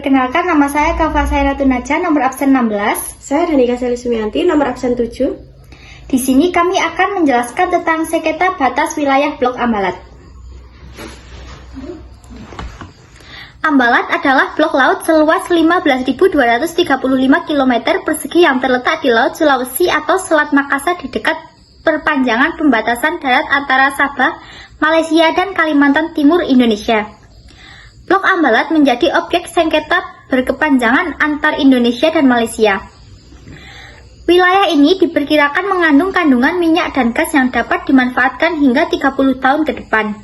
Perkenalkan, nama saya Kafa Sairatul Naja, nomor absen 16. Saya Danika Seli Sumianti, nomor absen 7. Di sini kami akan menjelaskan tentang sengketa batas wilayah Blok Ambalat. Ambalat adalah blok laut seluas 15.235 km persegi yang terletak di Laut Sulawesi atau Selat Makassar di dekat perpanjangan pembatasan darat antara Sabah, Malaysia, dan Kalimantan Timur, Indonesia. Blok Ambalat menjadi objek sengketa berkepanjangan antar Indonesia dan Malaysia. Wilayah ini diperkirakan mengandung kandungan minyak dan gas yang dapat dimanfaatkan hingga 30 tahun ke depan.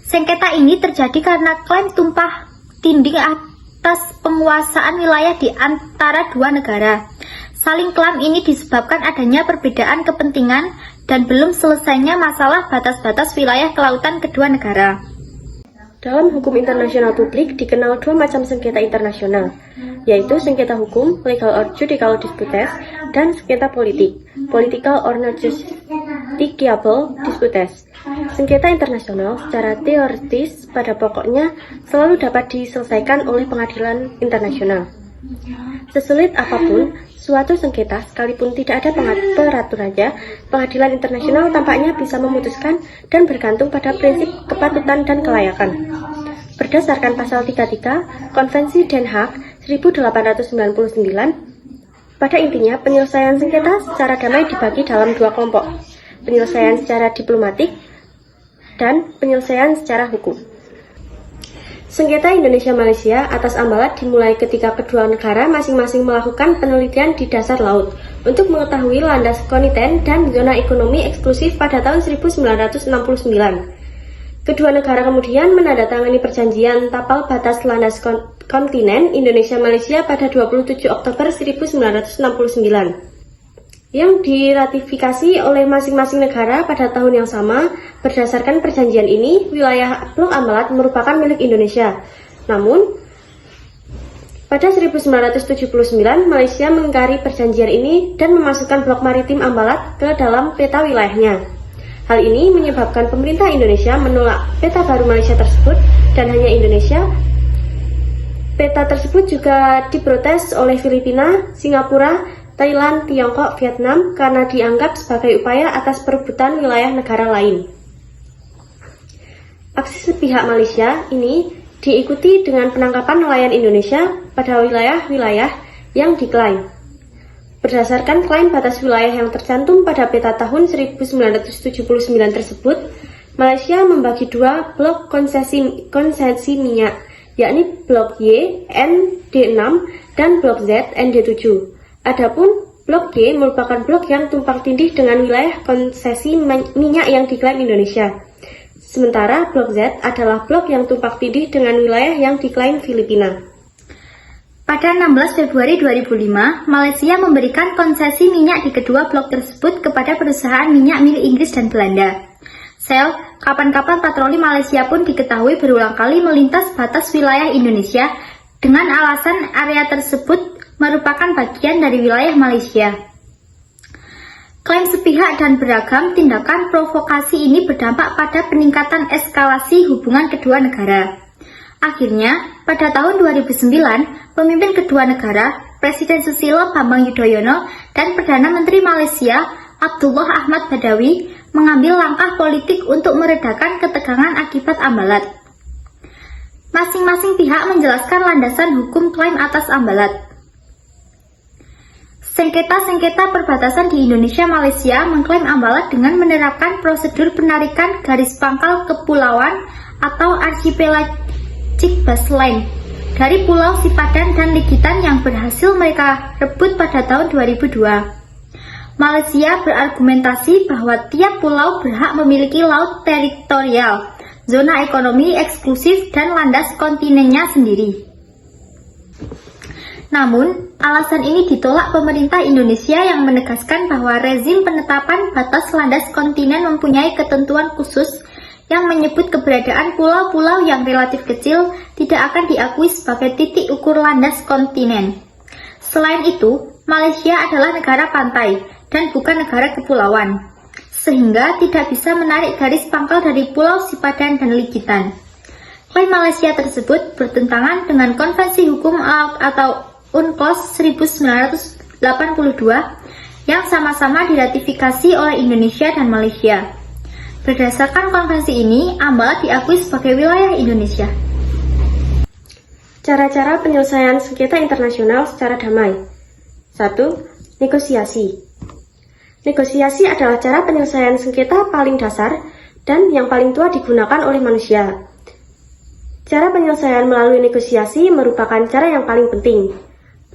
Sengketa ini terjadi karena klaim tumpah tindih atas penguasaan wilayah di antara dua negara. Saling klaim ini disebabkan adanya perbedaan kepentingan dan belum selesainya masalah batas-batas wilayah kelautan kedua negara. Dalam hukum internasional publik dikenal dua macam sengketa internasional, yaitu sengketa hukum, legal or judicial disputes, dan sengketa politik, political or non-justiciable disputes. Sengketa internasional secara teoritis pada pokoknya selalu dapat diselesaikan oleh pengadilan internasional. Sesulit apapun suatu sengketa, sekalipun tidak ada peraturannya, pengadilan internasional tampaknya bisa memutuskan dan bergantung pada prinsip kepatutan dan kelayakan. Berdasarkan pasal 33 Konvensi Den Haag 1899, pada intinya penyelesaian sengketa secara damai dibagi dalam dua kelompok, penyelesaian secara diplomatik dan penyelesaian secara hukum. Sengketa Indonesia-Malaysia atas Ambalat dimulai ketika kedua negara masing-masing melakukan penelitian di dasar laut untuk mengetahui landas kontinen dan zona ekonomi eksklusif pada tahun 1969. Kedua negara kemudian menandatangani perjanjian tapal batas landas kontinen Indonesia-Malaysia pada 27 Oktober 1969. Yang diratifikasi oleh masing-masing negara pada tahun yang sama. Berdasarkan perjanjian ini, wilayah Blok Ambalat merupakan milik Indonesia. Namun, pada 1979, Malaysia mengingkari perjanjian ini dan memasukkan blok maritim Ambalat ke dalam peta wilayahnya. Hal ini menyebabkan pemerintah Indonesia menolak peta baru Malaysia tersebut, dan hanya Indonesia. Peta tersebut juga diprotes oleh Filipina, Singapura, Thailand, Tiongkok, Vietnam karena dianggap sebagai upaya atas perebutan wilayah negara lain. Aksi sepihak Malaysia ini diikuti dengan penangkapan nelayan Indonesia pada wilayah-wilayah yang diklaim. Berdasarkan klaim batas wilayah yang tercantum pada peta tahun 1979 tersebut, Malaysia membagi dua blok konsesi minyak, yakni blok Y, ND6, dan blok Z, ND7. Adapun blok G merupakan blok yang tumpang tindih dengan wilayah konsesi minyak yang diklaim Indonesia. Sementara blok Z adalah blok yang tumpang tindih dengan wilayah yang diklaim Filipina. Pada 16 Februari 2005, Malaysia memberikan konsesi minyak di kedua blok tersebut kepada perusahaan minyak milik Inggris dan Belanda. Shell, kapal-kapal patroli Malaysia pun diketahui berulang kali melintas batas wilayah Indonesia dengan alasan area tersebut merupakan bagian dari wilayah Malaysia. Klaim sepihak dan beragam tindakan provokasi ini berdampak pada peningkatan eskalasi hubungan kedua negara. Akhirnya, pada tahun 2009, pemimpin kedua negara, Presiden Susilo Bambang Yudhoyono dan Perdana Menteri Malaysia, Abdullah Ahmad Badawi, mengambil langkah politik untuk meredakan ketegangan akibat Ambalat. Masing-masing pihak menjelaskan landasan hukum klaim atas Ambalat. Sengketa-sengketa perbatasan di Indonesia-Malaysia mengklaim Ambalat dengan menerapkan prosedur penarikan garis pangkal kepulauan atau archipelagic baseline dari Pulau Sipadan dan Ligitan yang berhasil mereka rebut pada tahun 2002. Malaysia berargumentasi bahwa tiap pulau berhak memiliki laut teritorial, zona ekonomi eksklusif, dan landas kontinennya sendiri. Namun, alasan ini ditolak pemerintah Indonesia yang menegaskan bahwa rezim penetapan batas landas kontinen mempunyai ketentuan khusus yang menyebut keberadaan pulau-pulau yang relatif kecil tidak akan diakui sebagai titik ukur landas kontinen. Selain itu, Malaysia adalah negara pantai dan bukan negara kepulauan, sehingga tidak bisa menarik garis pangkal dari Pulau Sipadan dan Ligitan. Klaim Malaysia tersebut bertentangan dengan Konvensi Hukum Laut atau UNCLOS 1982 yang sama-sama diratifikasi oleh Indonesia dan Malaysia. Berdasarkan konvensi ini, Ambalat diakui sebagai wilayah Indonesia. Cara-cara penyelesaian sengketa internasional secara damai. 1. Negosiasi. Negosiasi adalah cara penyelesaian sengketa paling dasar dan yang paling tua digunakan oleh manusia. Cara penyelesaian melalui negosiasi merupakan cara yang paling penting.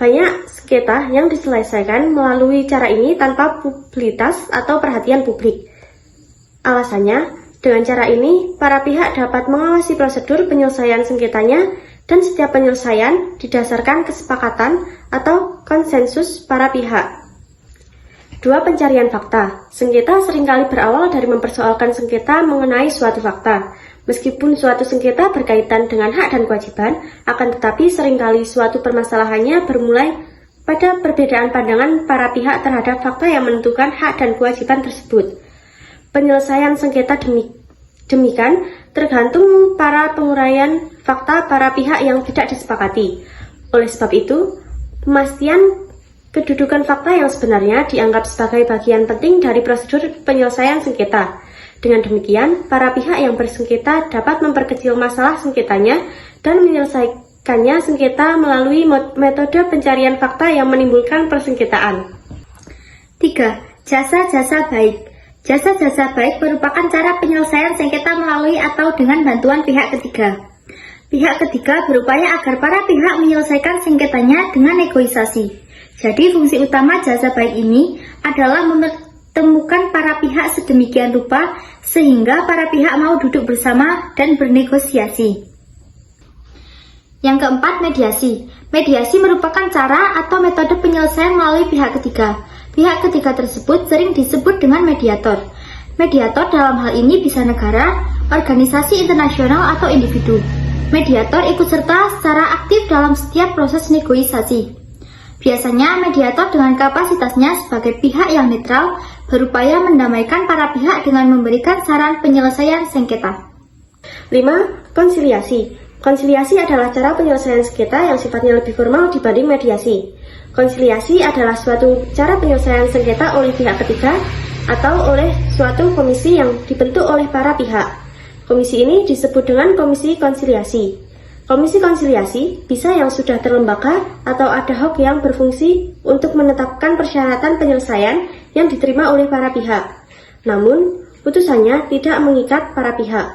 Banyak sengketa yang diselesaikan melalui cara ini tanpa publisitas atau perhatian publik. Alasannya, dengan cara ini, para pihak dapat mengawasi prosedur penyelesaian sengketanya dan setiap penyelesaian didasarkan kesepakatan atau konsensus para pihak. 2. Pencarian fakta. Sengketa seringkali berawal dari mempersoalkan sengketa mengenai suatu fakta. Meskipun suatu sengketa berkaitan dengan hak dan kewajiban, akan tetapi seringkali suatu permasalahannya bermulai pada perbedaan pandangan para pihak terhadap fakta yang menentukan hak dan kewajiban tersebut. Penyelesaian sengketa demikian tergantung para penguraian fakta para pihak yang tidak disepakati. Oleh sebab itu, pemastian kedudukan fakta yang sebenarnya dianggap sebagai bagian penting dari prosedur penyelesaian sengketa. Dengan demikian, para pihak yang bersengketa dapat memperkecil masalah sengketanya dan menyelesaikannya sengketa melalui metode pencarian fakta yang menimbulkan persengketaan. 3. Jasa-jasa baik. Jasa-jasa baik merupakan cara penyelesaian sengketa melalui atau dengan bantuan pihak ketiga. Pihak ketiga berupaya agar para pihak menyelesaikan sengketanya dengan negosiasi. Jadi fungsi utama jasa baik ini adalah temukan para pihak sedemikian rupa sehingga para pihak mau duduk bersama dan bernegosiasi. Yang keempat, mediasi. Mediasi merupakan cara atau metode penyelesaian melalui pihak ketiga. Pihak ketiga tersebut sering disebut dengan mediator. Mediator dalam hal ini bisa negara, organisasi internasional, atau individu. Mediator ikut serta secara aktif dalam setiap proses negosiasi. Biasanya mediator dengan kapasitasnya sebagai pihak yang netral berupaya mendamaikan para pihak dengan memberikan saran penyelesaian sengketa. 5. Konsiliasi. Konsiliasi adalah cara penyelesaian sengketa yang sifatnya lebih formal dibanding mediasi. Konsiliasi adalah suatu cara penyelesaian sengketa oleh pihak ketiga atau oleh suatu komisi yang dibentuk oleh para pihak. Komisi ini disebut dengan komisi konsiliasi. Komisi konsiliasi bisa yang sudah terlembaga atau ad hoc yang berfungsi untuk menetapkan persyaratan penyelesaian yang diterima oleh para pihak. Namun, putusannya tidak mengikat para pihak.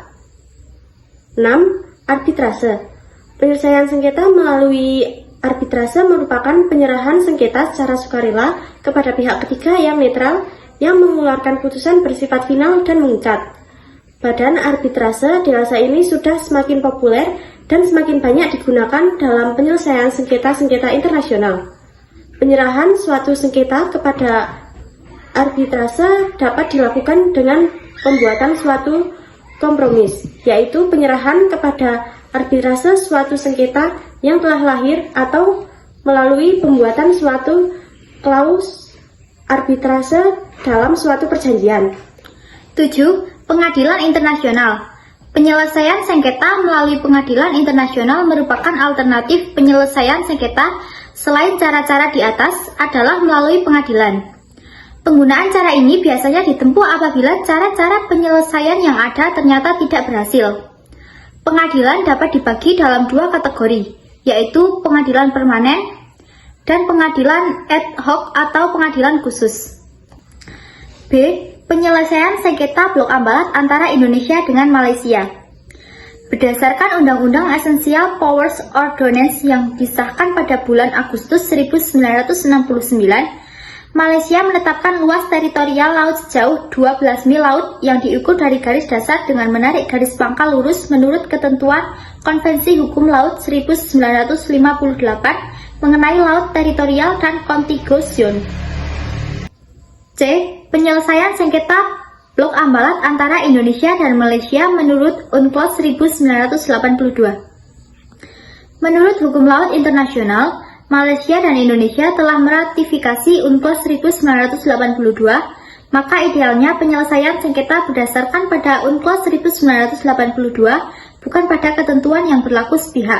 6. Arbitrase. Penyelesaian sengketa melalui arbitrase merupakan penyerahan sengketa secara sukarela kepada pihak ketiga yang netral yang mengeluarkan putusan bersifat final dan mengikat. Badan arbitrase dewasa ini sudah semakin populer dan semakin banyak digunakan dalam penyelesaian sengketa-sengketa internasional. Penyerahan suatu sengketa kepada arbitrase dapat dilakukan dengan pembuatan suatu kompromis, yaitu penyerahan kepada arbitrase suatu sengketa yang telah lahir atau melalui pembuatan suatu klaus arbitrase dalam suatu perjanjian. 7. Pengadilan internasional. Penyelesaian sengketa melalui pengadilan internasional merupakan alternatif penyelesaian sengketa selain cara-cara di atas adalah melalui pengadilan. Penggunaan cara ini biasanya ditempuh apabila cara-cara penyelesaian yang ada ternyata tidak berhasil. Pengadilan dapat dibagi dalam dua kategori, yaitu pengadilan permanen dan pengadilan ad hoc atau pengadilan khusus. B. Penyelesaian sengketa Blok Ambalat antara Indonesia dengan Malaysia. Berdasarkan Undang-Undang Essential Powers Ordinance yang disahkan pada bulan Agustus 1969, Malaysia menetapkan luas teritorial laut sejauh 12 mil laut yang diukur dari garis dasar dengan menarik garis pangkal lurus menurut ketentuan Konvensi Hukum Laut 1958 mengenai laut teritorial dan contiguous zone. C. Penyelesaian sengketa Blok Ambalat antara Indonesia dan Malaysia menurut UNCLOS 1982. Menurut hukum laut internasional, Malaysia dan Indonesia telah meratifikasi UNCLOS 1982, maka idealnya penyelesaian sengketa berdasarkan pada UNCLOS 1982 bukan pada ketentuan yang berlaku sepihak.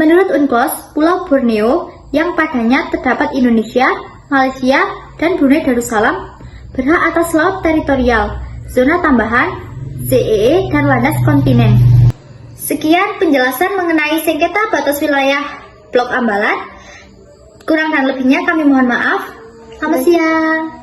Menurut UNCLOS, Pulau Borneo yang padanya terdapat Indonesia, Malaysia, dan Brunei Darussalam berhak atas laut teritorial, zona tambahan, ZEE, dan landas kontinen. Sekian penjelasan mengenai sengketa batas wilayah Blok Ambalat. Kurang dan lebihnya kami mohon maaf. Selamat siang.